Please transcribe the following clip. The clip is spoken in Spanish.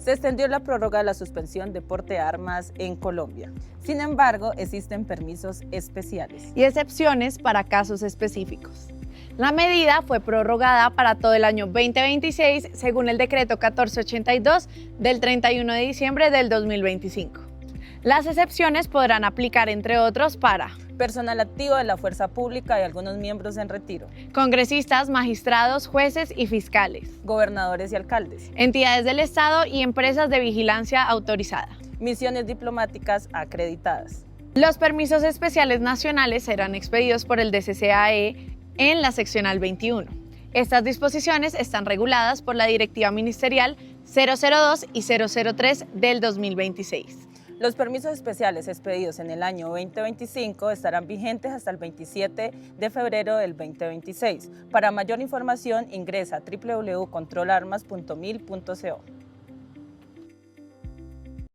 Se extendió la prórroga de la suspensión de porte de armas en Colombia. Sin embargo, existen permisos especiales y excepciones para casos específicos. La medida fue prorrogada para todo el año 2026 según el decreto 1482 del 31 de diciembre del 2025. Las excepciones podrán aplicar, entre otros, para personal activo de la fuerza pública y algunos miembros en retiro, congresistas, magistrados, jueces y fiscales, gobernadores y alcaldes, entidades del Estado y empresas de vigilancia autorizada, misiones diplomáticas acreditadas. Los permisos especiales nacionales serán expedidos por el DCCAE en la seccional 21. Estas disposiciones están reguladas por la Directiva Ministerial 002 y 003 del 2026. Los permisos especiales expedidos en el año 2025 estarán vigentes hasta el 27 de febrero del 2026. Para mayor información ingresa a www.controlarmas.mil.co.